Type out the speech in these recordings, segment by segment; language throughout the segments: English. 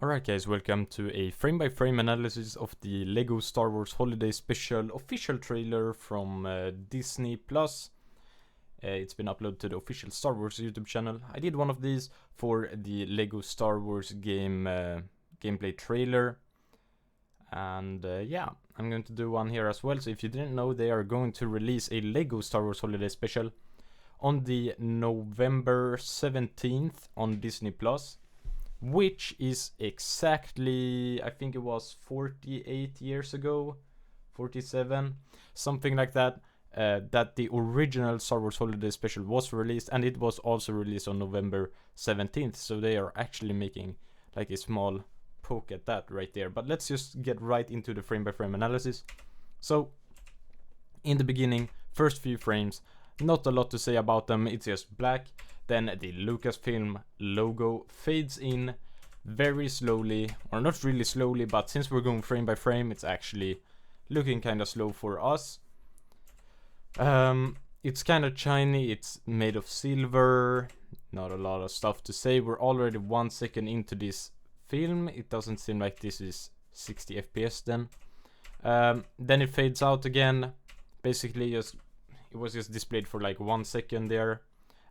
Alright guys, welcome to a frame-by-frame analysis of the LEGO Star Wars Holiday Special official trailer from Disney+. It's been uploaded to the official Star Wars YouTube channel. I did one of these for the LEGO Star Wars game gameplay trailer. And yeah, I'm going to do one here as well. So if you didn't know, they are going to release a LEGO Star Wars Holiday Special on the November 17th on Disney+. Which is exactly, I think it was 48 years ago, 47, something like that, that the original Star Wars Holiday Special was released, and it was also released on November 17th, so they are actually making like a small poke at that right there. But let's just get right into the frame-by-frame analysis. So, in the beginning, first few frames, not a lot to say about them, it's just black. Then the Lucasfilm logo fades in very slowly, or not really slowly, but since we're going frame by frame, it's actually looking kind of slow for us. It's kind of shiny, it's made of silver, not a lot of stuff to say. We're already 1 second into this film. It doesn't seem like this is 60 FPS then. Then it fades out again. Basically, it was just displayed for like 1 second there.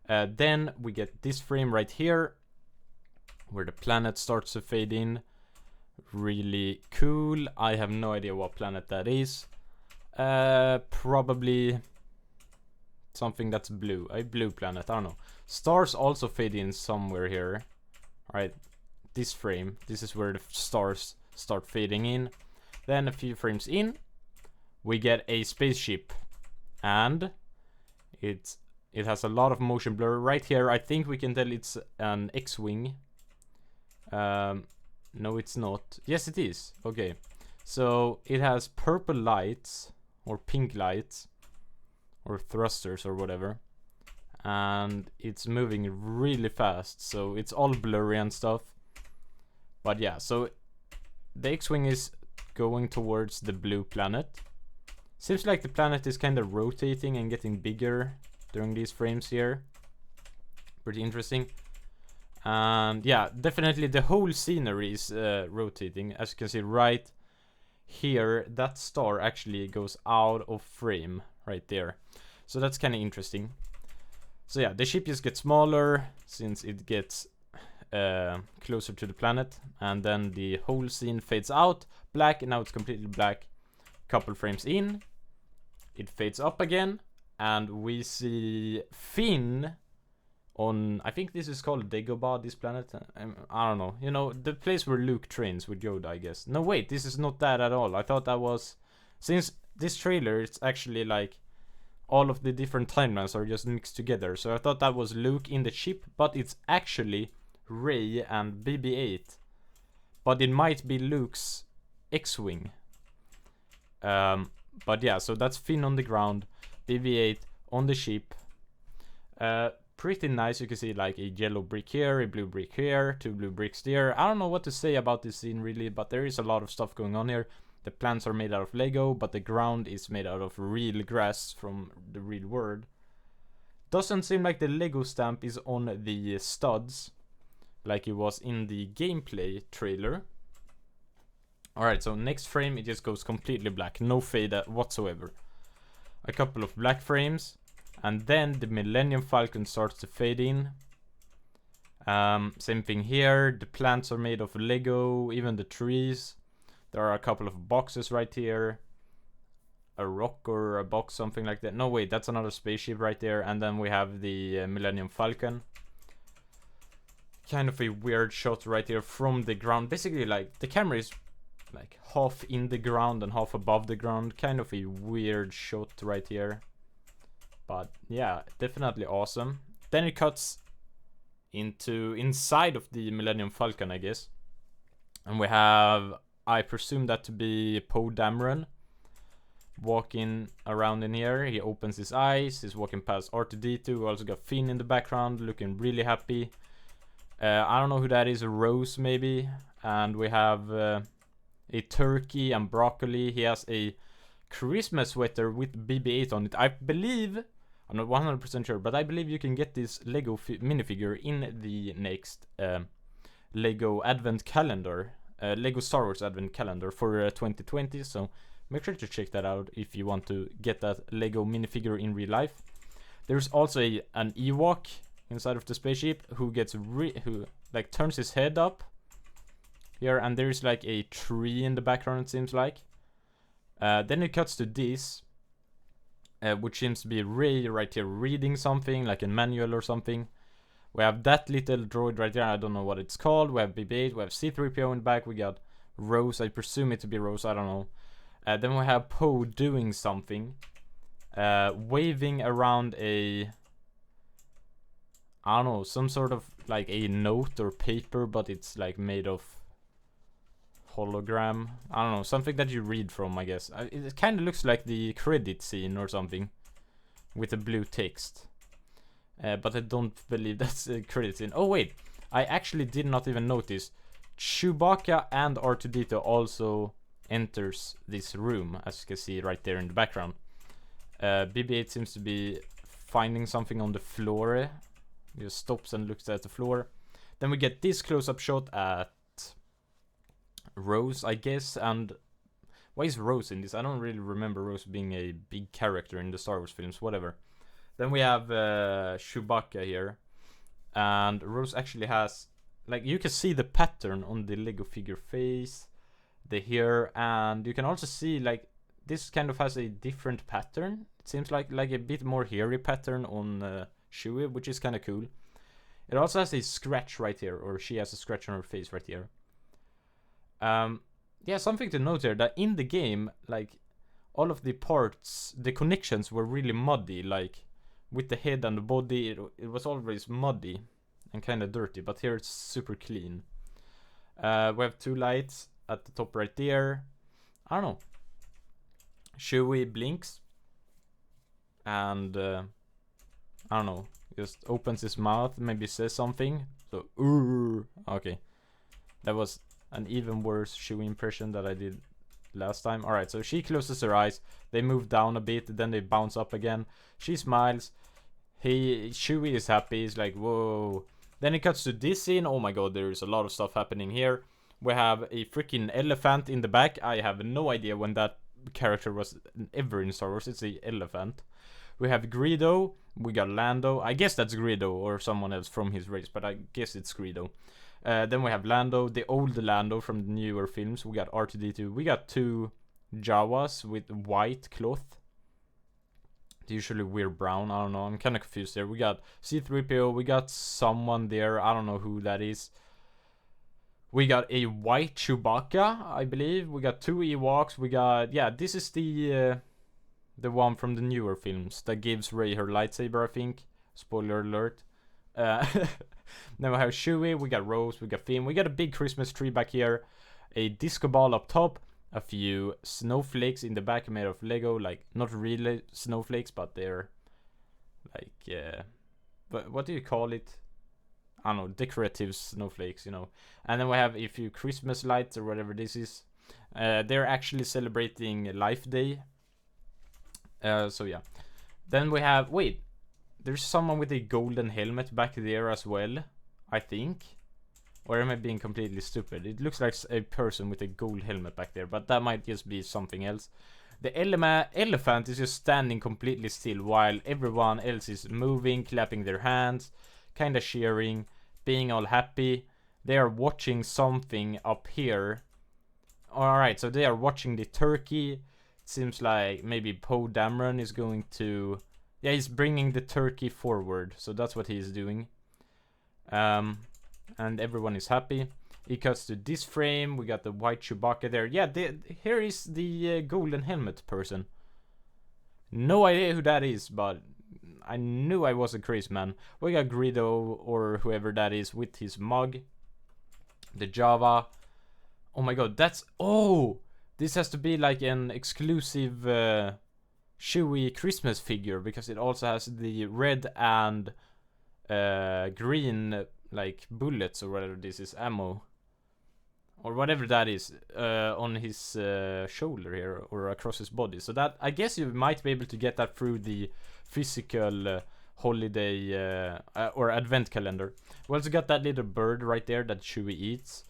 Then we get this frame right here, where the planet starts to fade in. Really cool. I have no idea what planet that is. Probably something that's blue. A blue planet, I don't know. Stars also fade in somewhere here. Alright, this frame. This is where the stars start fading in. Then a few frames in, we get a spaceship. And it has a lot of motion blur. Right here, I think we can tell it's an X-Wing. No, it's not. Yes, it is. Okay. So, it has purple lights, or pink lights, or thrusters, or whatever. And it's moving really fast, so it's all blurry and stuff. But yeah, so the X-Wing is going towards the blue planet. Seems like the planet is kind of rotating and getting bigger during these frames here. Pretty interesting. And yeah, definitely the whole scenery is rotating. As you can see right here, that star actually goes out of frame right there. So that's kind of interesting. So yeah, the ship just gets smaller since it gets closer to the planet. And then the whole scene fades out, black, and now it's completely black. Couple frames in, it fades up again. And we see Finn on, I think this is called Dagobah, this planet. I don't know. You know, the place where Luke trains with Yoda, I guess. No, wait, this is not that at all. I thought that was, since this trailer, it's actually like all of the different timelines are just mixed together. So I thought that was Luke in the ship, but it's actually Rey and BB-8. But it might be Luke's X-Wing. But yeah, so that's Finn on the ground. BB-8 on the ship. Pretty nice. You can see like a yellow brick here, a blue brick here, 2 blue bricks there. I don't know what to say about this scene really, but there is a lot of stuff going on here. The plants are made out of Lego, but the ground is made out of real grass from the real world. Doesn't seem like the Lego stamp is on the studs like it was in the gameplay trailer. Alright, so next frame it just goes completely black, no fade whatsoever. A couple of black frames, and then the Millennium Falcon starts to fade in. Same thing here, the plants are made of Lego, even the trees. There are a couple of boxes right here. A rock or a box, something like that. No, wait, that's another spaceship right there. And then we have the Millennium Falcon. Kind of a weird shot right here from the ground. Basically, like, the camera is like half in the ground and half above the ground. Kind of a weird shot right here. But yeah, definitely awesome. Then it cuts into inside of the Millennium Falcon, I guess. And we have, I presume that to be Poe Dameron walking around in here. He opens his eyes. He's walking past R2-D2. We also got Finn in the background looking really happy. I don't know who that is. Rose maybe. And we have a turkey and broccoli. He has a Christmas sweater with BB-8 on it. I believe, I'm not 100% sure, but I believe you can get this Lego minifigure in the next Lego Advent Calendar, Lego Star Wars Advent Calendar for 2020. So make sure to check that out if you want to get that Lego minifigure in real life. There's also an Ewok inside of the spaceship who gets who like turns his head up here, and there's like a tree in the background, it seems like. Then it cuts to this, which seems to be Rey right here reading something, like a manual or something. We have that little droid right there, I don't know what it's called. We have BB-8, we have C-3PO in the back, we got Rose, I presume it to be Rose, I don't know. Then we have Poe doing something, waving around a, I don't know, some sort of like a note or paper, but it's like made of hologram. I don't know, something that you read from, I guess. It kind of looks like the credit scene or something with the blue text. But I don't believe that's a credit scene. Oh wait, I actually did not even notice. Chewbacca and R2-D2 also enters this room, as you can see right there in the background. BB-8 seems to be finding something on the floor. He just stops and looks at the floor. Then we get this close-up shot at Rose, I guess. And why is Rose in this? I don't really remember Rose being a big character in the Star Wars films, whatever. Then we have Chewbacca here, and Rose actually has, like, you can see the pattern on the Lego figure face, the hair, and you can also see, like, this kind of has a different pattern. It seems like a bit more hairy pattern on Chewie, which is kind of cool. It also has a scratch right here, or she has a scratch on her face right here. Yeah, something to note here, that in the game, like, all of the parts, the connections were really muddy, like, with the head and the body, it was always muddy and kind of dirty, but here it's super clean. We have two lights at the top right there. I don't know. Chewie blinks, and I don't know, just opens his mouth, maybe says something. So, okay. That was an even worse Chewie impression that I did last time. Alright, so she closes her eyes, they move down a bit, then they bounce up again. She smiles. Chewie is happy, he's like, whoa. Then it cuts to this scene. Oh my god, there's a lot of stuff happening here. We have a freaking elephant in the back. I have no idea when that character was ever in Star Wars. It's the elephant. We have Greedo, we got Lando. I guess that's Greedo or someone else from his race, but I guess it's Greedo. Then we have Lando, the old Lando from the newer films. We got R2-D2. We got two Jawas with white cloth. They usually wear brown. I don't know. I'm kind of confused there. We got C-3PO. We got someone there. I don't know who that is. We got a white Chewbacca, I believe. We got two Ewoks. We got, yeah, this is the one from the newer films that gives Rey her lightsaber, I think. Spoiler alert. Then we have Chewie, we got Rose, we got Finn, we got a big Christmas tree back here, a disco ball up top, a few snowflakes in the back made of Lego, like, not really snowflakes, but they're, like, but what do you call it? I don't know, decorative snowflakes, you know. And then we have a few Christmas lights, or whatever this is. They're actually celebrating Life Day. So yeah. Then we have, wait, there's someone with a golden helmet back there as well, I think. Or am I being completely stupid? It looks like a person with a gold helmet back there, but that might just be something else. The elephant is just standing completely still while everyone else is moving, clapping their hands, kind of cheering, being all happy. They are watching something up here. Alright, so they are watching the turkey. It seems like maybe Poe Dameron is going to... Yeah, he's bringing the turkey forward, so that's what he's doing. And everyone is happy. He cuts to this frame. We got the white Chewbacca there. Yeah, here is the golden helmet person. No idea who that is, but I knew I was a crazy man. We got Greedo, or whoever that is, with his mug. The Java. Oh my god, that's... Oh! This has to be like an exclusive Chewie Christmas figure, because it also has the red and green, like, bullets, or whatever this is, ammo. Or whatever that is, on his shoulder here, or across his body. So that, I guess you might be able to get that through the physical holiday or advent calendar. We also got that little bird right there that Chewie eats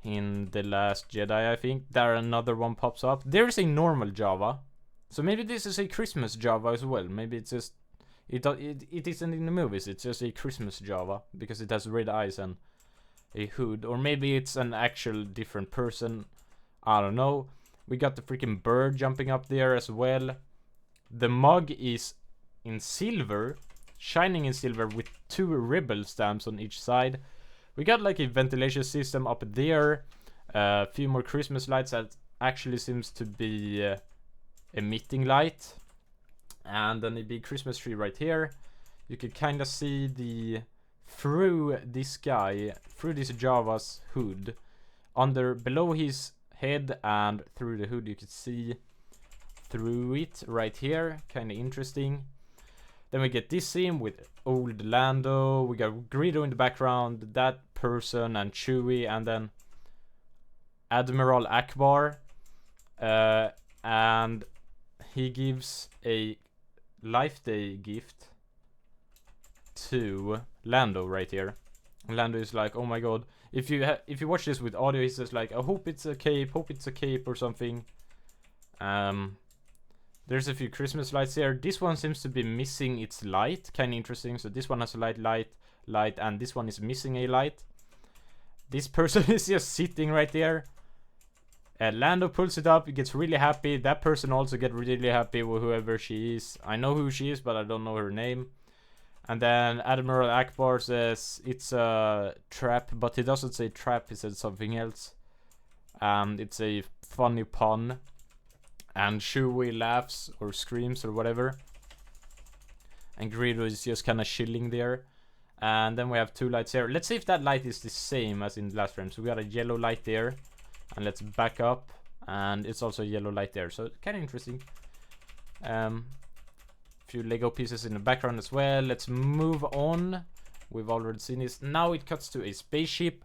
in The Last Jedi, I think. There another one pops up. There's a normal Java, so maybe this is a Christmas Java as well. Maybe it's just it isn't in the movies. It's just a Christmas Java because it has red eyes and a hood, or maybe it's an actual different person. I don't know. We got the freaking bird jumping up there as well. The mug is in silver, shining in silver with 2 rebel stamps on each side. We got like a ventilation system up there. A few more Christmas lights that actually seems to be emitting light. And then a big Christmas tree right here. You can kind of see the through this guy, through this Java's hood. Below his head and through the hood you can see through it right here. Kind of interesting. Then we get this scene with old Lando. We got Greedo in the background, that person and Chewie, and then Admiral Akbar. And he gives a Life Day gift to Lando right here. Lando is like, oh my god. If you watch this with audio, he says like, I hope it's a cape, or something. There's a few Christmas lights here. This one seems to be missing its light. Kind of interesting. So this one has a light, and this one is missing a light. This person is just sitting right there. Lando pulls it up. He gets really happy. That person also gets really happy with whoever she is. I know who she is, but I don't know her name. And then Admiral Akbar says it's a trap, but he doesn't say trap. He says something else. It's a funny pun. And Chewie laughs or screams or whatever. And Greedo is just kind of chilling there. And then we have 2 lights here. Let's see if that light is the same as in the last frame. So we got a yellow light there. And let's back up. And it's also a yellow light there. So kind of interesting. Few Lego pieces in the background as well. Let's move on. We've already seen this. Now it cuts to a spaceship.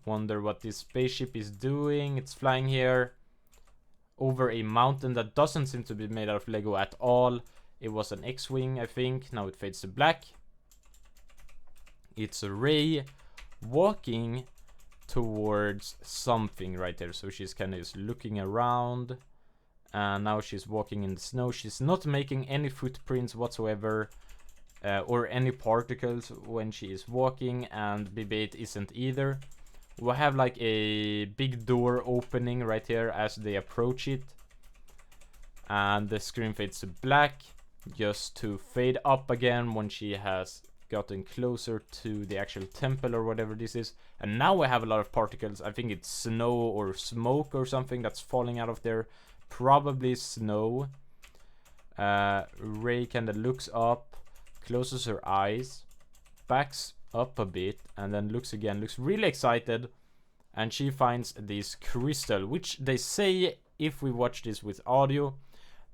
Wonder what this spaceship is doing. It's flying here over a mountain that doesn't seem to be made out of Lego at all. It was an X-Wing, I think. Now it fades to black. It's Rey walking towards something right there. So she's kind of just looking around. And now she's walking in the snow. She's not making any footprints whatsoever. Or any particles when she is walking. And BB-8 isn't either. We have like a big door opening right here as they approach it. And the screen fades to black. Just to fade up again when she has gotten closer to the actual temple or whatever this is. And now we have a lot of particles. I think it's snow or smoke or something that's falling out of there. Probably snow. Rey kind of looks up, closes her eyes, backs up a bit, and then looks again. Looks really excited. And she finds this crystal, which they say, if we watch this with audio,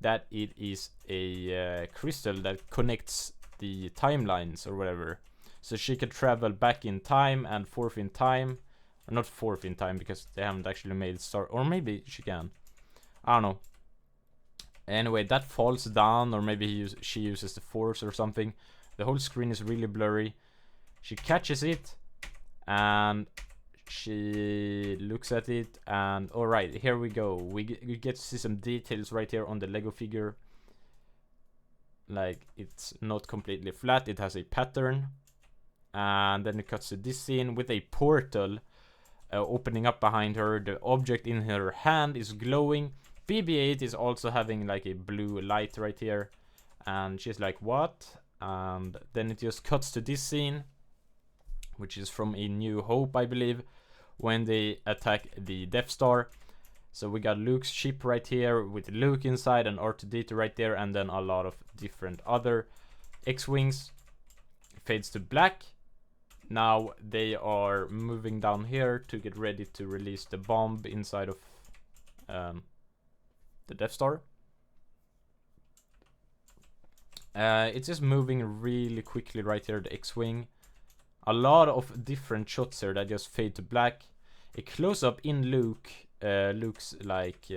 that it is a crystal that connects the timelines or whatever. So she can travel back in time and forth in time. Or not forth in time, because they haven't actually made Star... Or maybe she can. I don't know. Anyway, that falls down, or maybe she uses the Force or something. The whole screen is really blurry. She catches it, and she looks at it, and alright, here we go. We get to see some details right here on the Lego figure. Like, it's not completely flat, it has a pattern. And then it cuts to this scene with a portal opening up behind her. The object in her hand is glowing. BB-8 is also having like a blue light right here. And she's like, what? And then it just cuts to this scene, which is from A New Hope, I believe, when they attack the Death Star. So we got Luke's ship right here with Luke inside and R2-D2 right there, and then a lot of different other X-Wings. Fades to black. Now they are moving down here to get ready to release the bomb inside of the Death Star. It's just moving really quickly right here, the X-Wing. A lot of different shots here that just fade to black. A close-up in Luke's like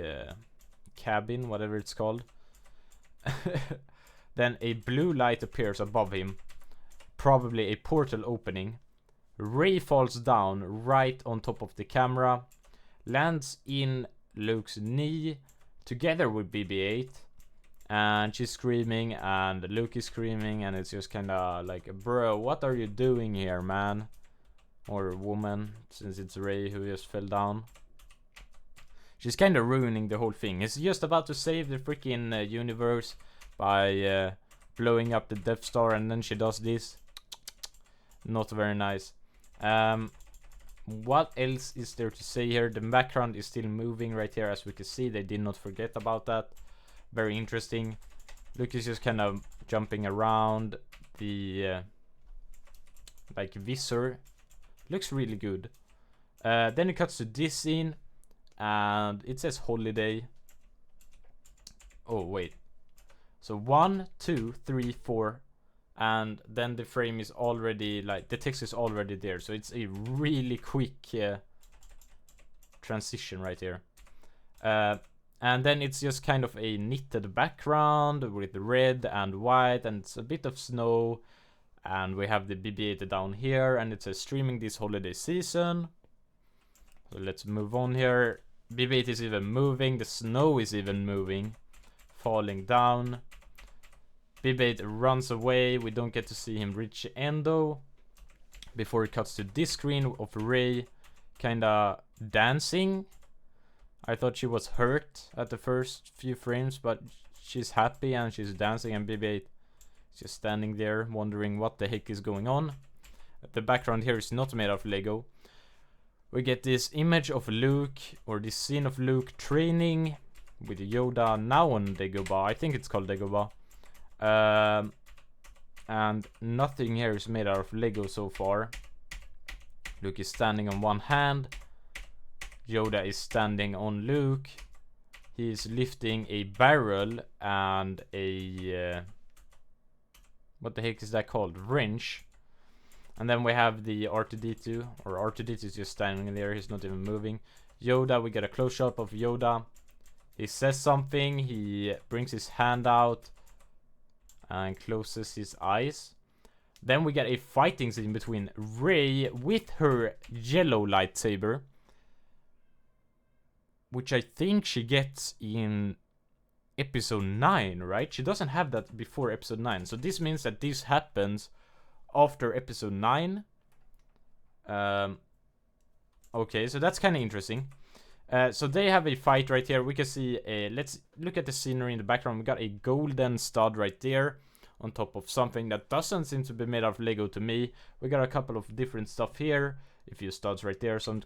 cabin, whatever it's called. Then a blue light appears above him, probably a portal opening. Rey falls down right on top of the camera, lands in Luke's knee together with BB-8, and she's screaming and Luke is screaming, and it's just kind of like, bro, what are you doing here, man? Or woman, since it's Rey who just fell down. She's kind of ruining the whole thing. It's just about to save the freaking universe by blowing up the Death Star, and then she does this. Not very nice. What else is there to say here? The background is still moving right here, as we can see. They did not forget about that. Very interesting. Luke is just kind of jumping around. The like visor looks really good. Then it cuts to this scene, and it says holiday. Oh wait, so 1, 2, 3, 4, and then the frame is already, like, the text is already there, so it's a really quick transition right here. And then it's just kind of a knitted background with red and white, and it's a bit of snow, and we have the BB-8 down here, and it says streaming this holiday season. So let's move on here. BB-8 is even moving, the snow is even moving, falling down. BB-8 runs away. We don't get to see him reach Endo before it cuts to this screen of Rey kinda dancing. I thought she was hurt at the first few frames, but she's happy and she's dancing, and BB-8 is just standing there wondering what the heck is going on. The background here is not made of Lego. We get this image of Luke, or this scene of Luke training with Yoda now on Dagobah. I think it's called Dagobah. And nothing here is made out of Lego so far. Luke is standing on one hand. Yoda is standing on Luke. He is lifting a barrel and a what the heck is that called? Wrench. And then we have the R2-D2, or R2-D2 is just standing there. He's not even moving. Yoda, we get a close up of Yoda. He says something. He brings his hand out and closes his eyes. Then we get a fighting scene between Rey with her yellow lightsaber, which I think she gets in episode 9, right? She doesn't have that before episode 9. So this means that this happens after episode 9. Okay, so that's kind of interesting. So they have a fight right here. We can see let's look at the scenery in the background. We got a golden stud right there on top of something that doesn't seem to be made of Lego to me. We got a couple of different stuff here. A few studs right there, some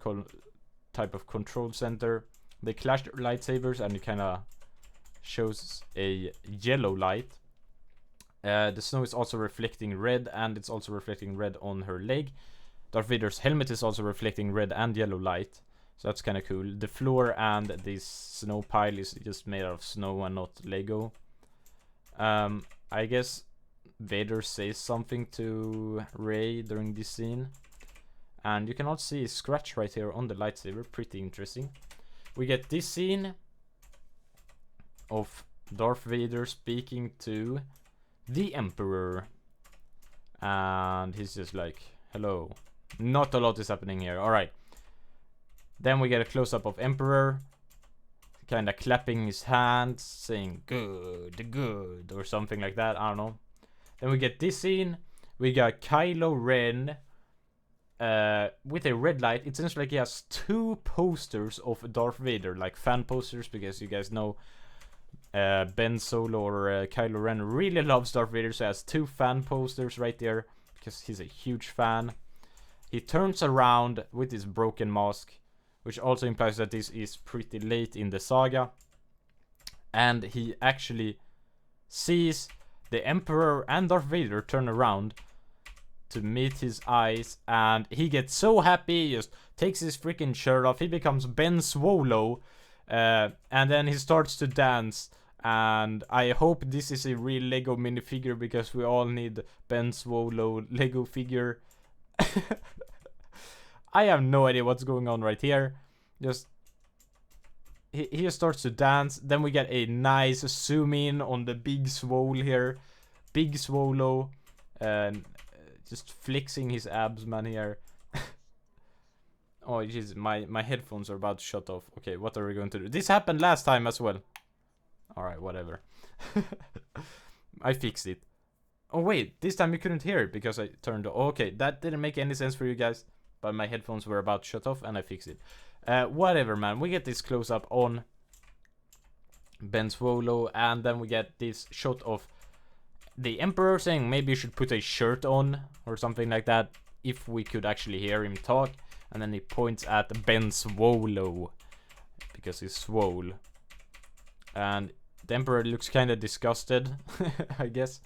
type of control center. They clash their lightsabers, and it kind of shows a yellow light. The snow is also reflecting red, and it's also reflecting red on her leg. Darth Vader's helmet is also reflecting red and yellow light. So that's kind of cool. The floor and this snow pile is just made out of snow and not Lego. I guess Vader says something to Rey during this scene. And you can also see a scratch right here on the lightsaber. Pretty interesting. We get this scene of Darth Vader speaking to the Emperor. And he's just like, hello. Not a lot is happening here. Alright. Then we get a close-up of Emperor, kind of clapping his hands, saying good, good, or something like that. I don't know. Then we get this scene. We got Kylo Ren with a red light. It seems like he has 2 posters of Darth Vader, like fan posters, because you guys know Ben Solo or Kylo Ren really loves Darth Vader, so he has 2 fan posters right there because he's a huge fan. He turns around with his broken mask, which also implies that this is pretty late in the saga. And he actually sees the Emperor and Darth Vader turn around to meet his eyes, and he gets so happy, he just takes his freaking shirt off. He becomes Ben Swolo, and then he starts to dance. And I hope this is a real Lego minifigure, because we all need Ben Swolo Lego figure. I have no idea what's going on right here. Just he just starts to dance. Then we get a nice zoom in on the big swole here. big swallow, and just flexing his abs, man, here. Oh, jeez, my headphones are about to shut off. Okay, what are we going to do? This happened last time as well. Alright, whatever. I fixed it. Oh wait, this time you couldn't hear it because I turned off. Okay, that didn't make any sense for you guys, but my headphones were about to shut off and I fixed it. Whatever, man. We get this close up on Ben Swallow, and then we get this shot of the Emperor saying maybe you should put a shirt on or something like that if we could actually hear him talk. And then he points at Ben Swallow because he's swole. And the Emperor looks kind of disgusted, I guess.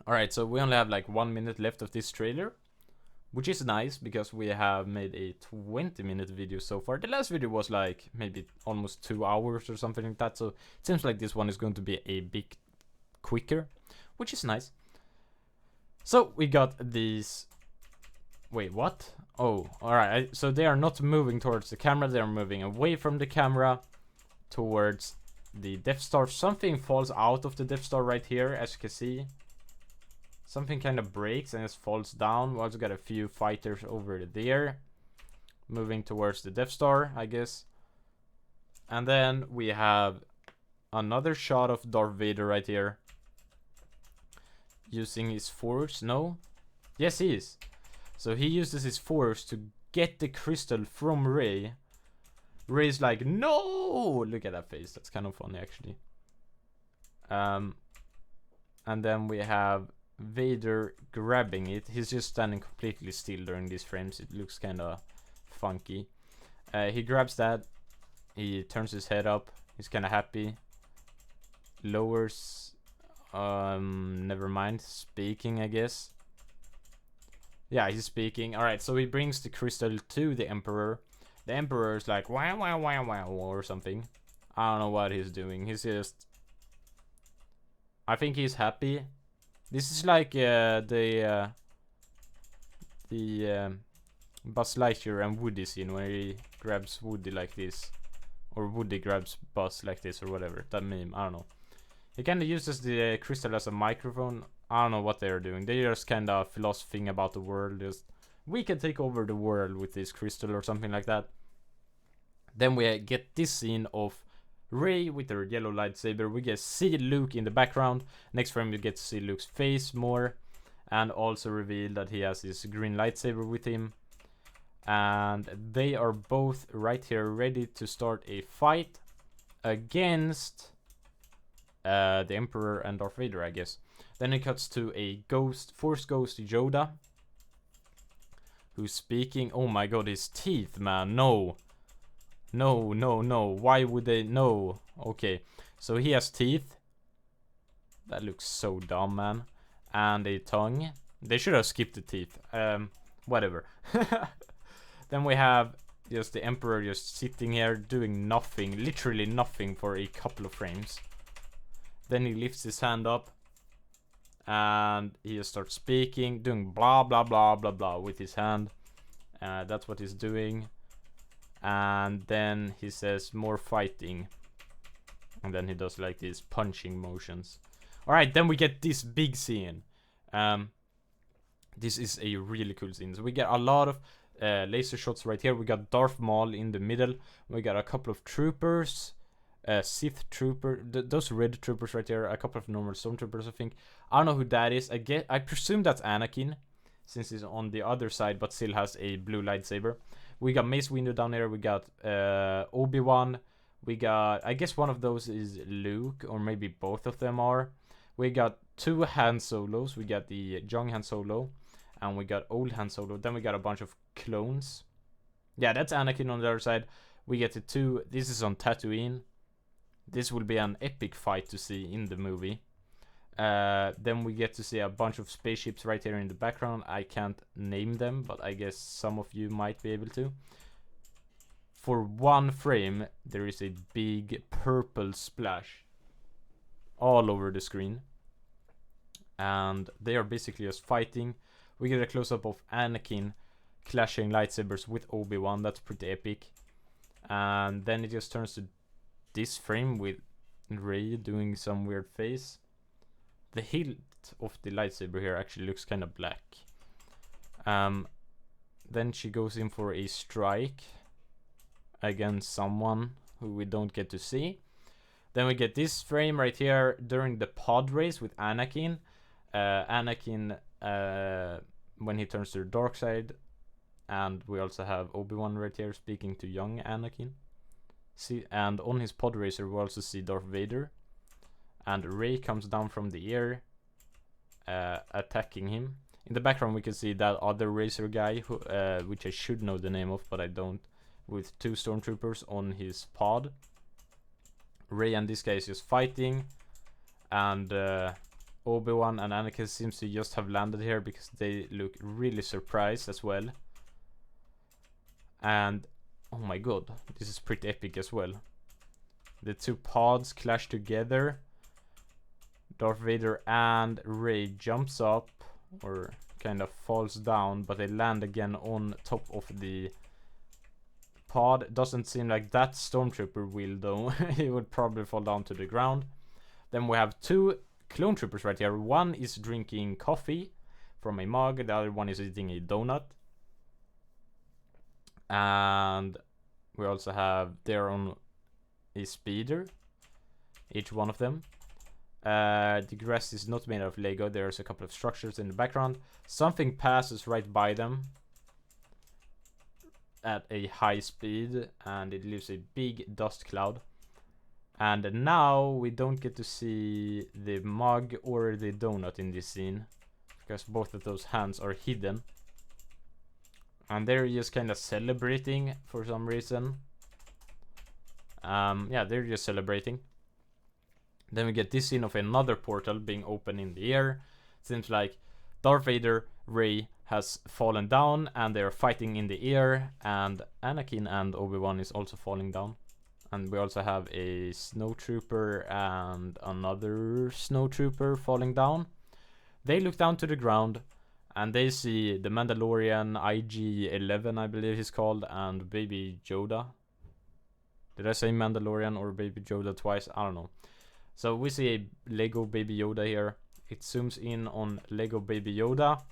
Alright, so we only have like 1 minute left of this trailer, which is nice because we have made a 20-minute video so far. The last video was like maybe almost 2 hours or something like that, so it seems like this one is going to be a bit quicker, which is nice. So we got these... Wait, what? Oh, alright, so they are not moving towards the camera, they are moving away from the camera towards the Death Star. Something falls out of the Death Star right here, as you can see. Something kind of breaks and just falls down. We also got a few fighters over there moving towards the Death Star, I guess. And then we have another shot of Darth Vader right here using his force. No? Yes, he is. So he uses his force to get the crystal from Rey. Rey's like, no! Look at that face. That's kind of funny, actually. And then we have Vader grabbing it. He's just standing completely still during these frames. It looks kind of funky. He grabs that. He turns his head up. He's kind of happy. Lowers... never mind. Speaking, I guess. Yeah, he's speaking. Alright, so he brings the crystal to the Emperor. The Emperor is like, wow, wow, wow, wow, or something. I don't know what he's doing. He's just... I think he's happy. This is like the Buzz Lightyear and Woody scene where he grabs Woody like this. Or Woody grabs Buzz like this or whatever. That meme, I don't know. He kind of uses the crystal as a microphone. I don't know what they're doing. They're just kind of philosophing about the world. Just, we can take over the world with this crystal or something like that. Then we get this scene of Rey with her yellow lightsaber. We get to see Luke in the background. Next frame we get to see Luke's face more. And also reveal that he has his green lightsaber with him. And they are both right here ready to start a fight against the Emperor and Darth Vader, I guess. Then it cuts to a Force Ghost Yoda, who's speaking. Oh my god, his teeth, man. No. No, no, no. Why would they? No. Okay. So he has teeth. That looks so dumb, man. And a tongue. They should have skipped the teeth. Whatever. Then we have just the Emperor just sitting here doing nothing. Literally nothing for a couple of frames. Then he lifts his hand up. And he just starts speaking. Doing blah, blah, blah, blah, blah with his hand. That's what he's doing. And then he says more fighting. And then he does like these punching motions. Alright, then we get this big scene. This is a really cool scene. So we get a lot of laser shots right here. We got Darth Maul in the middle. We got a couple of troopers. Sith trooper. Those red troopers right there. A couple of normal stormtroopers, I think. I don't know who that is. I presume that's Anakin, since he's on the other side but still has a blue lightsaber. We got Mace Windu down there. We got Obi-Wan. We got, I guess one of those is Luke, or maybe both of them are. We got two Han Solos. We got the young Han Solo, and we got old Han Solo. Then we got a bunch of clones. Yeah, that's Anakin on the other side. We get the two. This is on Tatooine. This will be an epic fight to see in the movie. Then we get to see a bunch of spaceships right here in the background. I can't name them, but I guess some of you might be able to. For one frame, there is a big purple splash all over the screen. And they are basically just fighting. We get a close-up of Anakin clashing lightsabers with Obi-Wan. That's pretty epic. And then it just turns to this frame with Rey doing some weird face. the hilt of the lightsaber here actually looks kind of black. Then she goes in for a strike against someone who we don't get to see. Then we get this frame right here during the pod race with Anakin. Anakin when he turns to the dark side. And we also have Obi-Wan right here speaking to young Anakin. See, and on his pod racer we also see Darth Vader. And Rey comes down from the air, attacking him. In the background we can see that other racer guy, who, which I should know the name of, but I don't, with 2 stormtroopers on his pod. Rey and this guy is just fighting, and Obi-Wan and Anakin seems to just have landed here because they look really surprised as well. And oh my god, this is pretty epic as well. The 2 pods clash together. Darth Vader and Rey jumps up, or kind of falls down, but they land again on top of the pod. Doesn't seem like that stormtrooper will though. He would probably fall down to the ground. Then we have 2 clone troopers right here. One is drinking coffee from a mug, the other one is eating a donut. And we also have, they're on a speeder, each one of them. The grass is not made of Lego. There's a couple of structures in the background. Something passes right by them at a high speed, and it leaves a big dust cloud. And now we don't get to see the mug or the donut in this scene, because both of those hands are hidden. And they're just kind of celebrating for some reason. Yeah, they're just celebrating. Then we get this scene of another portal being open in the air. Seems like Darth Vader, Rey has fallen down and they're fighting in the air, and Anakin and Obi-Wan is also falling down. And we also have a snowtrooper and another snowtrooper falling down. They look down to the ground and they see the Mandalorian IG-11, I believe he's called, and Baby Yoda. Did I say Mandalorian or Baby Yoda twice? I don't know. So we see a Lego Baby Yoda here. It zooms in on Lego Baby Yoda.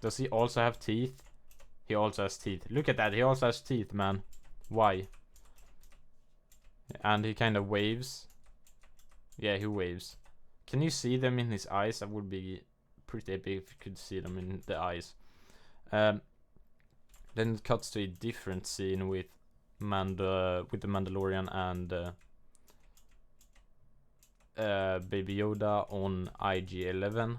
Does he also have teeth? He also has teeth. Look at that, he also has teeth, man. Why? And he kind of waves. Yeah, he waves. Can you see them in his eyes? That would be pretty epic if you could see them in the eyes. Then it cuts to a different scene with the Mandalorian and Baby Yoda on IG-11.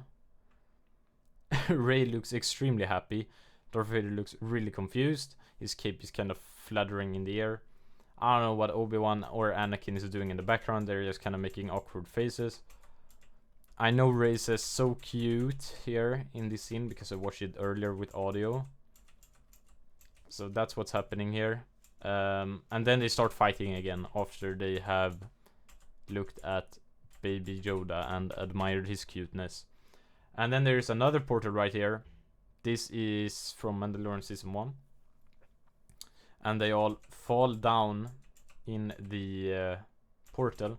Rey looks extremely happy. Darth Vader looks really confused. His cape is kind of fluttering in the air. I don't know what Obi-Wan or Anakin is doing in the background. They're just kind of making awkward faces. I know Rey says "so cute" here in this scene because I watched it earlier with audio. So that's what's happening here. And then they start fighting again after they have looked at Baby Yoda and admired his cuteness. And then there's another portal right here. This is from Mandalorian Season 1. And they all fall down in the portal.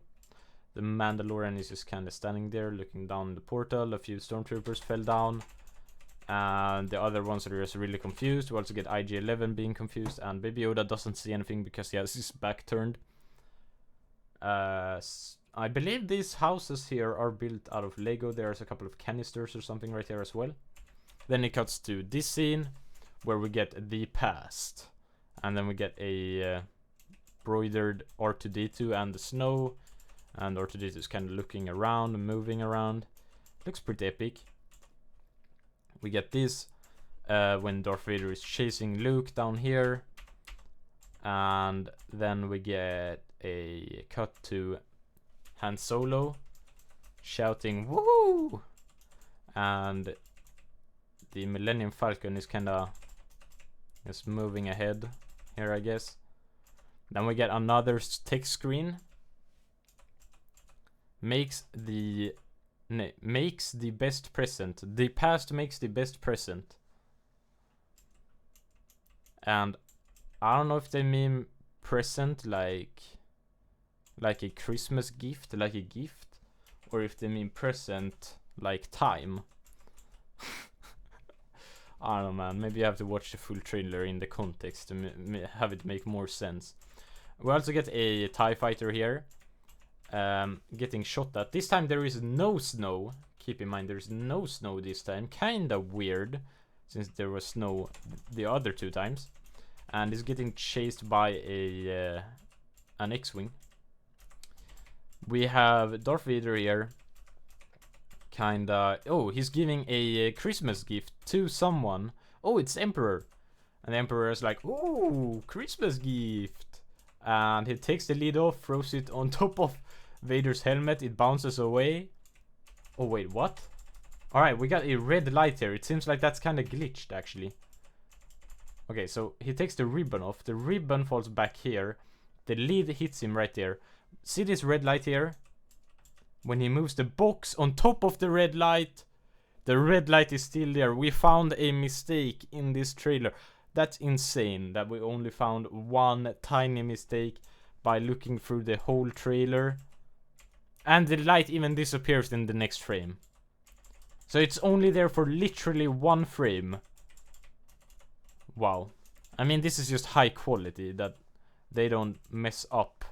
The Mandalorian is just kind of standing there looking down the portal. A few stormtroopers fell down. And the other ones are just really confused. We also get IG-11 being confused. And Baby Yoda doesn't see anything because he has his back turned. I believe these houses here are built out of Lego. There's a couple of canisters or something right here as well. Then it cuts to this scene where we get the past. And then we get a broidered R2-D2 and the snow. And R2-D2 is kind of looking around and moving around. Looks pretty epic. We get this when Darth Vader is chasing Luke down here. And then we get a cut to Han Solo shouting "woohoo!" And the Millennium Falcon is kinda just moving ahead here, I guess. Then we get another text screen. Makes the best present. The past makes the best present. And I don't know if they mean present like like a Christmas gift, like a gift, or if they mean present, like time. I don't know, man. Maybe you have to watch the full trailer in the context to have it make more sense. We also get a TIE fighter here, getting shot at. This time there is no snow. Keep in mind there's no snow this time. Kinda weird, since there was snow the other 2 times. And is getting chased by an X-Wing. We have Darth Vader here. Kinda... Oh, he's giving a Christmas gift to someone. Oh, it's Emperor. And the Emperor is like, ooh, Christmas gift. And he takes the lid off, throws it on top of Vader's helmet. It bounces away. Oh, wait, what? Alright, we got a red light here. It seems like that's kind of glitched, actually. Okay, so he takes the ribbon off. The ribbon falls back here. The lid hits him right there. See this red light here? When he moves the box on top of the red light, the red light is still there. We found a mistake in this trailer. That's insane that we only found one tiny mistake by looking through the whole trailer. And the light even disappears in the next frame. So it's only there for literally 1 frame. Wow. I mean, this is just high quality, that they don't mess up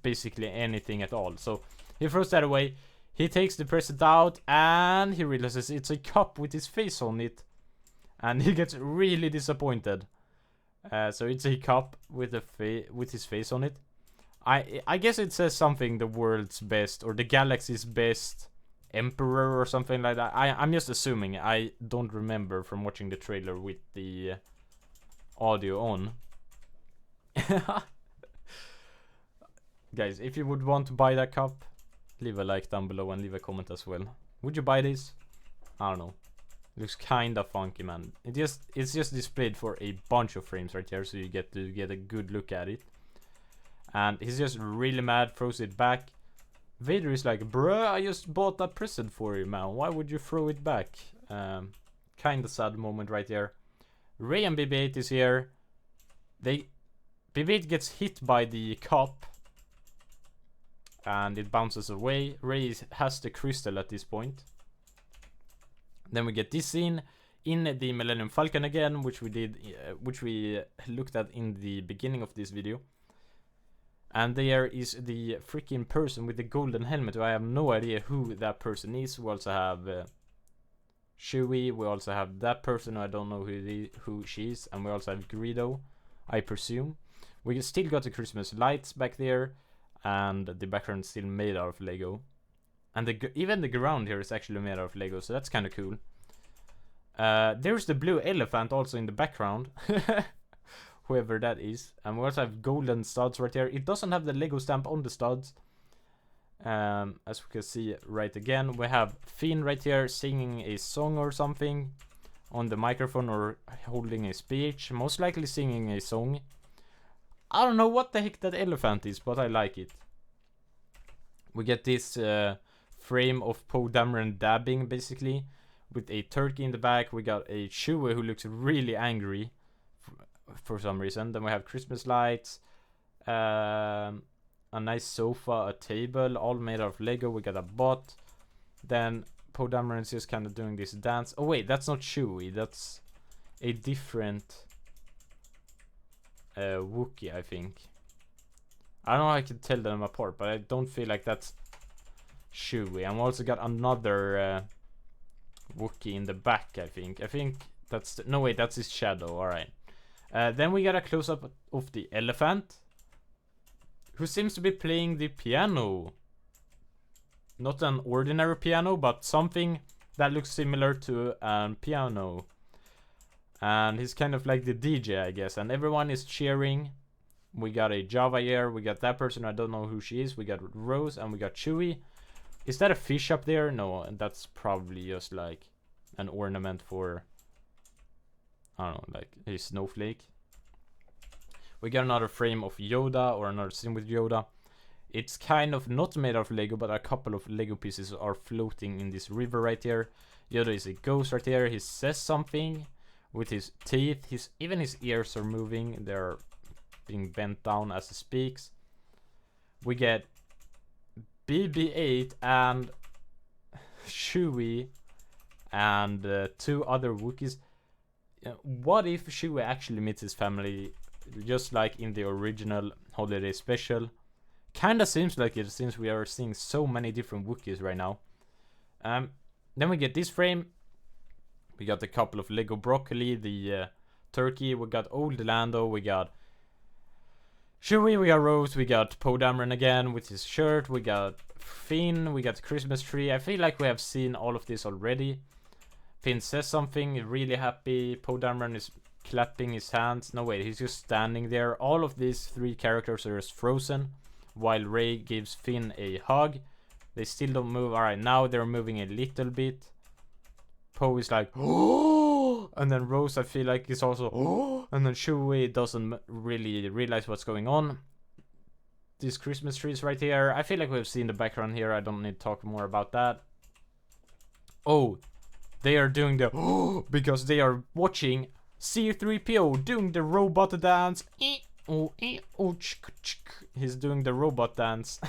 basically anything at all. So he throws that away. He takes the present out and he realizes it's a cup with his face on it. And he gets really disappointed. So it's a cup with his face on it. I guess it says something, the world's best or the galaxy's best emperor or something like that. I'm just assuming. I don't remember from watching the trailer with the audio on. Guys, if you would want to buy that cup, leave a like down below and leave a comment as well. Would you buy this? I don't know. It looks kinda funky, man. It's just displayed for a bunch of frames right here, so you get to get a good look at it. And he's just really mad, throws it back. Vader is like, bruh, I just bought that present for you, man. Why would you throw it back? Kinda sad moment right there. Rey and BB-8 is here. BB-8 gets hit by the cup. And it bounces away. Rey has the crystal at this point. Then we get this scene in the Millennium Falcon again, which we looked at in the beginning of this video. And there is the freaking person with the golden helmet. I have no idea who that person is. We also have Chewie. We also have that person. I don't know who she is. And we also have Greedo, I presume. We still got the Christmas lights back there. And the background is still made out of Lego. And even the ground here is actually made out of Lego. So that's kind of cool. There's the blue elephant also in the background. Whoever that is. And we also have golden studs right here. It doesn't have the Lego stamp on the studs. As we can see right again. We have Finn right here singing a song or something on the microphone or holding a speech. Most likely singing a song. I don't know what the heck that elephant is, but I like it. We get this frame of Poe Dameron dabbing, basically, with a turkey in the back. We got a Chewie who looks really angry for some reason. Then we have Christmas lights, a nice sofa, a table, all made out of Lego. We got a bot. Then Poe Dameron is just kind of doing this dance. Oh wait, that's not Chewie. That's a different Wookiee, I think. I don't know how I can tell them apart, but I don't feel like that's Chewie. And we also got another Wookiee in the back, I think. I think that's... no, wait, that's his shadow. Alright. Then we got a close-up of the elephant, who seems to be playing the piano. Not an ordinary piano, but something that looks similar to a piano. And he's kind of like the DJ, I guess. And everyone is cheering. We got a Java here. We got that person. I don't know who she is. We got Rose and we got Chewie. Is that a fish up there? No, that's probably just like an ornament for... I don't know, like a snowflake. We got another frame of Yoda, or another scene with Yoda. It's kind of not made of Lego, but a couple of Lego pieces are floating in this river right here. Yoda is a ghost right here. He says something with his teeth. Even his ears are moving. They're being bent down as he speaks. We get BB-8 and Chewie and 2 other Wookiees. What if Chewie actually meets his family, just like in the original holiday special? Kinda seems like it, since we are seeing so many different Wookiees right now. Then we get this frame. We got a couple of Lego broccoli, the turkey. We got old Lando. We got Chewie. We got Rose. We got Poe Dameron again with his shirt. We got Finn. We got the Christmas tree. I feel like we have seen all of this already. Finn says something, really happy. Poe Dameron is clapping his hands. No, wait, he's just standing there. All of these 3 characters are just frozen, while Rey gives Finn a hug. They still don't move. Alright, now they're moving a little bit. Poe is like, oh! And then Rose, I feel like, is also, oh! And then Chewie doesn't really realize what's going on. These Christmas trees right here. I feel like we've seen the background here. I don't need to talk more about that. Oh, they are doing the, oh! Because they are watching C-3PO doing the robot dance. He's doing the robot dance.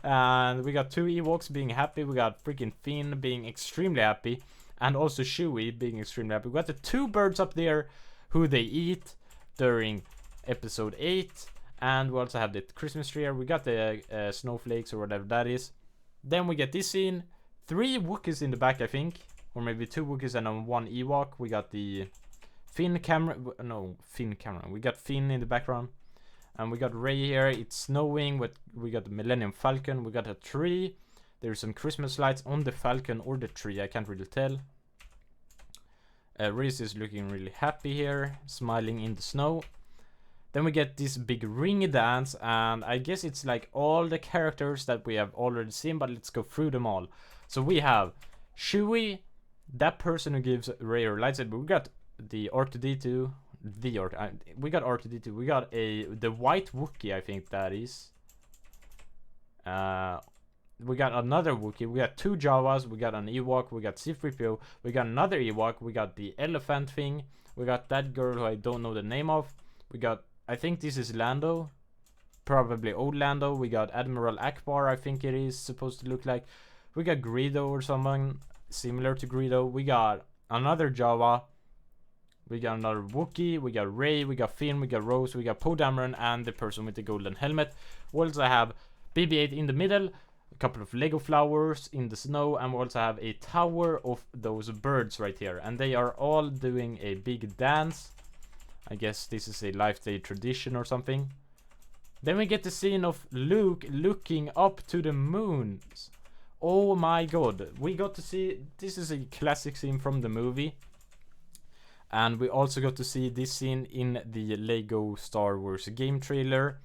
And we got 2 Ewoks being happy. We got freaking Finn being extremely happy. And also Chewie being extremely happy. We got the 2 birds up there who they eat during episode 8. And we also have the Christmas tree here. We got the snowflakes or whatever that is. Then we get this scene. 3 Wookiees in the back, I think. Or maybe 2 Wookiees and 1 Ewok. We got the Finn camera. No, Finn camera. We got Finn in the background. And we got Rey here. It's snowing. We got the Millennium Falcon. We got a tree. There's some Christmas lights on the Falcon or the tree. I can't really tell. Rey's is looking really happy here, smiling in the snow. Then we get this big ring dance, and I guess it's like all the characters that we have already seen, but let's go through them all. So we have Chewie, that person who gives Rey her lightsaber. We got the R2D2. We got R2D2. We got the white Wookiee, I think that is. We got another Wookiee. We got 2 Jawas. We got an Ewok. We got C-3PO. We got another Ewok. We got the elephant thing. We got that girl who I don't know the name of. We got, I think this is Lando. Probably old Lando. We got Admiral Akbar, I think it is supposed to look like. We got Greedo or someone similar to Greedo. We got another Jawa. We got another Wookiee, we got Rey, we got Finn, we got Rose, we got Poe Dameron, and the person with the golden helmet. We also have BB-8 in the middle, a couple of Lego flowers in the snow, and we also have a tower of those birds right here. And they are all doing a big dance. I guess this is a Life Day tradition or something. Then we get the scene of Luke looking up to the moons. Oh my god, we got to see, this is a classic scene from the movie. And we also got to see this scene in the Lego Star Wars game trailer.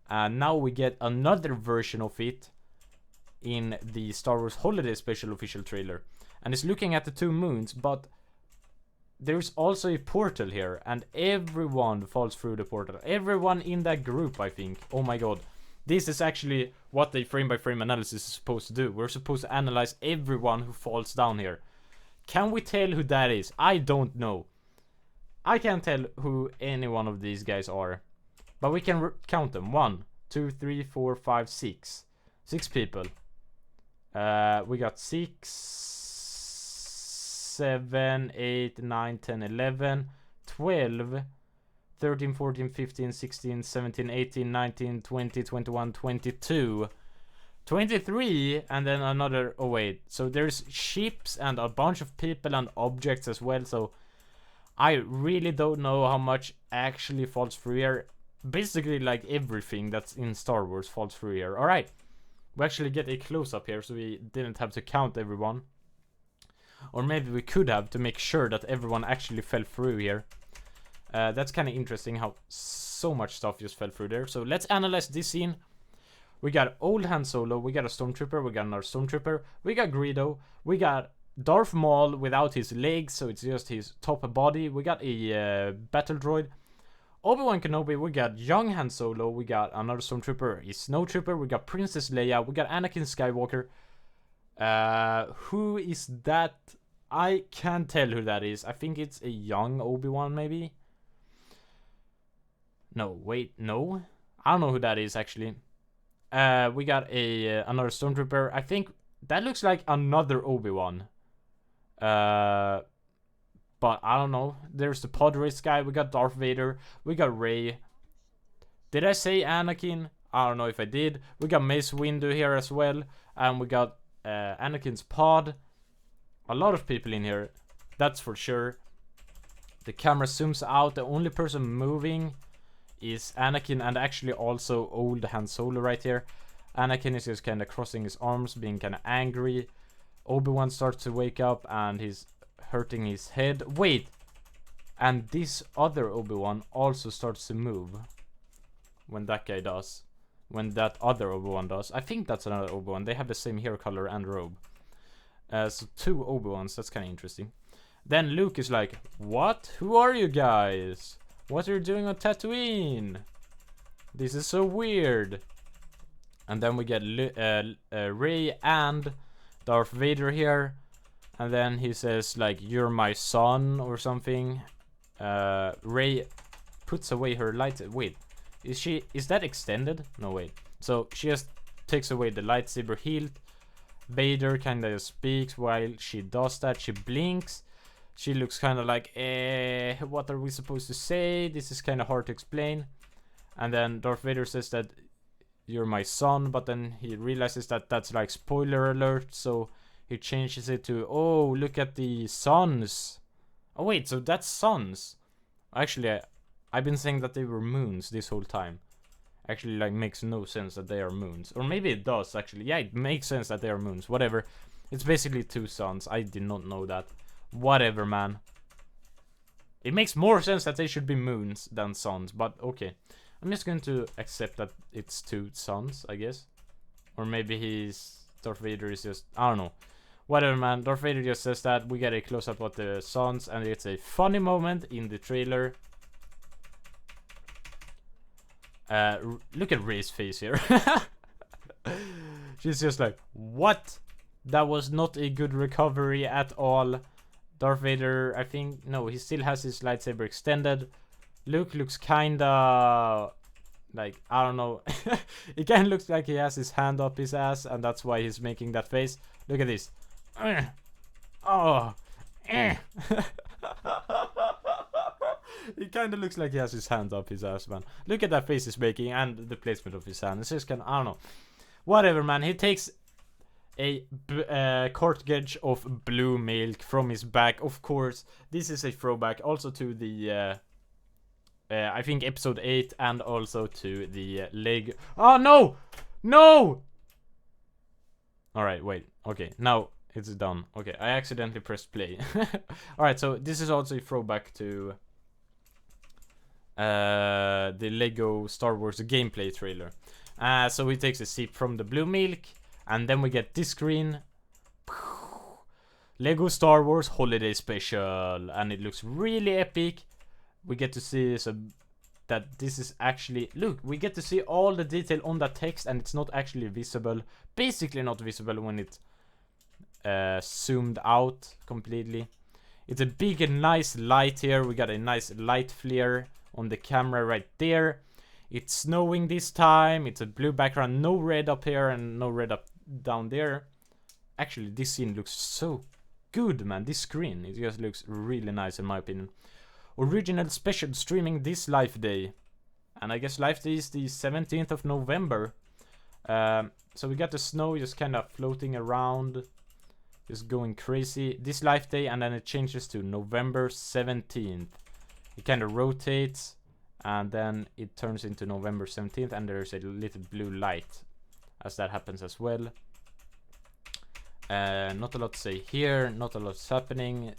And now we get another version of it in the Star Wars Holiday Special official trailer. And it's looking at the 2 moons, but there's also a portal here. And everyone falls through the portal. Everyone in that group, I think. Oh my god. This is actually what the frame-by-frame analysis is supposed to do. We're supposed to analyze everyone who falls down here. Can we tell who that is? I don't know. I can't tell who any one of these guys are. But we can count them. 1, 2, 3, 4, 5, 6. 6 people. We got 6, 7, 8, 9, 10, 11, 12, 13, 14, 15, 16, 17, 18, 19, 20, 21, 22. 23, and then another, oh wait, so there's ships and a bunch of people and objects as well, so I really don't know how much actually falls through here. Basically like everything that's in Star Wars falls through here. Alright, we actually get a close-up here, so we didn't have to count everyone. Or maybe we could have, to make sure that everyone actually fell through here. That's kind of interesting how so much stuff just fell through there. So let's analyze this scene. We got old Han Solo, we got a Stormtrooper, we got another Stormtrooper, we got Greedo, we got Darth Maul without his legs, so it's just his top body, we got a battle droid, Obi-Wan Kenobi, we got young Han Solo, we got another Stormtrooper, a Snowtrooper, we got Princess Leia, we got Anakin Skywalker. Who is that? I can't tell who that is. I think it's a young Obi-Wan maybe? No, wait, no? I don't know who that is actually. We got another stormtrooper. I think that looks like another Obi-Wan. But I don't know. There's the pod race guy. We got Darth Vader. We got Rey. Did I say Anakin? I don't know if I did. We got Mace Windu here as well. And we got Anakin's pod. A lot of people in here. That's for sure. The camera zooms out. The only person moving is Anakin, and actually also old Han Solo right here. Anakin is just kind of crossing his arms, being kind of angry. Obi-Wan starts to wake up and he's hurting his head. Wait! And this other Obi-Wan also starts to move. When that guy does. When that other Obi-Wan does. I think that's another Obi-Wan. They have the same hair color and robe. So 2 Obi-Wans. That's kind of interesting. Then Luke is like, what? Who are you guys? What are you doing on Tatooine? This is so weird. And then we get Rey and Darth Vader here. And then he says like, you're my son or something. Rey puts away her light. Wait, is that extended? No, wait. So she just takes away the lightsaber hilt. Vader kind of speaks while she does that. She blinks. She looks kind of like, what are we supposed to say? This is kind of hard to explain. And then Darth Vader says that you're my son, but then he realizes that that's like spoiler alert, so he changes it to, oh, look at the suns. Oh wait, so that's suns. Actually, I've been saying that they were moons this whole time. Actually, like, makes no sense that they are moons. Or maybe it does, actually. Yeah, it makes sense that they are moons. Whatever. It's basically 2 suns. I did not know that. Whatever, man. It makes more sense that they should be moons than suns, but okay. I'm just going to accept that it's 2 suns, I guess. Or maybe Darth Vader is just, I don't know. Whatever, man. Darth Vader just says that. We get a close-up of the suns, and it's a funny moment in the trailer. Look at Rey's face here. She's just like, what? That was not a good recovery at all. Darth Vader, I think, no, he still has his lightsaber extended. Luke looks kinda like, I don't know. It kinda looks like he has his hand up his ass, and that's why he's making that face. Look at this. Oh. It kinda looks like he has his hand up his ass, man. Look at that face he's making and the placement of his hand. It's just kinda, I don't know. Whatever, man. He takes a cartridge of blue milk from his bag. Of course, this is a throwback also to the I think episode 8, and also to the leg. Oh no, no. All right, wait. Okay, now it's done. Okay, I accidentally pressed play. All right, so this is also a throwback to the Lego Star Wars gameplay trailer. So he takes a sip from the blue milk. And then we get this screen. Lego Star Wars Holiday Special. And it looks really epic. We get to see that this is actually... Look, we get to see all the detail on that text, and it's not actually visible. Basically not visible when it's zoomed out completely. It's a big and nice light here. We got a nice light flare on the camera right there. It's snowing this time. It's a blue background. No red up here and no red up down there. Actually, this scene looks so good, man. This screen, it just looks really nice in my opinion. Original special streaming this live day. And I guess live day is the 17th of November. So we got the snow just kind of floating around. Just going crazy. This live day, and then it changes to November 17th. It kind of rotates. And then it turns into November 17th, and there's a little blue light as that happens as well. Not a lot to say here, not a lot's happening.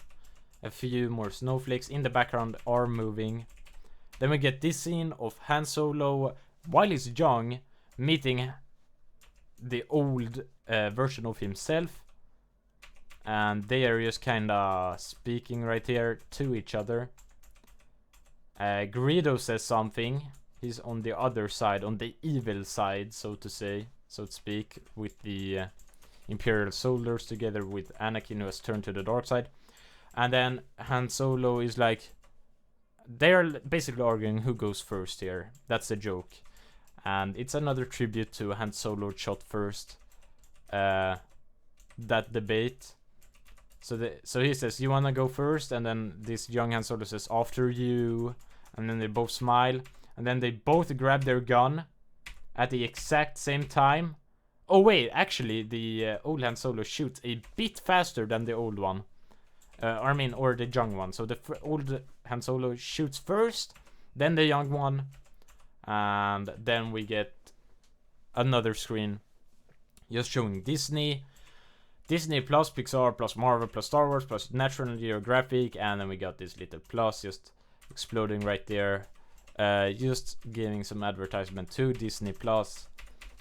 A few more snowflakes in the background are moving. Then we get this scene of Han Solo, while he's young, meeting the old version of himself. And they are just kinda speaking right here to each other. Greedo says something. He's on the other side, on the evil side, so to speak, with the Imperial soldiers together with Anakin, who has turned to the dark side. And then Han Solo is like, they're basically arguing who goes first here. That's a joke. And it's another tribute to Han Solo shot first. That debate. So he says, you wanna go first? And then this young Han Solo says, after you. And then they both smile. And then they both grab their gun at the exact same time. Oh wait, actually the old Han Solo shoots a bit faster than the old one. Or the young one. So the old Han Solo shoots first, then the young one. And then we get another screen just showing Disney plus Pixar plus Marvel plus Star Wars plus National Geographic, and then we got this little plus just exploding right there, just giving some advertisement to Disney plus.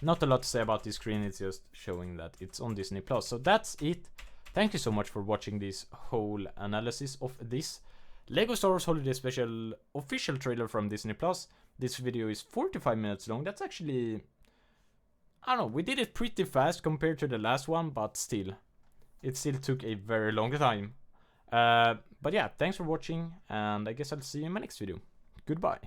Not a lot to say about this screen, it's just showing that it's on Disney plus. So that's it. Thank you so much for watching this whole analysis of this Lego Star Wars Holiday Special official trailer from Disney plus. This video is 45 minutes long. That's actually, I don't know, we did it pretty fast compared to the last one, but still, it still took a very long time. But yeah, thanks for watching, and I guess I'll see you in my next video. Goodbye.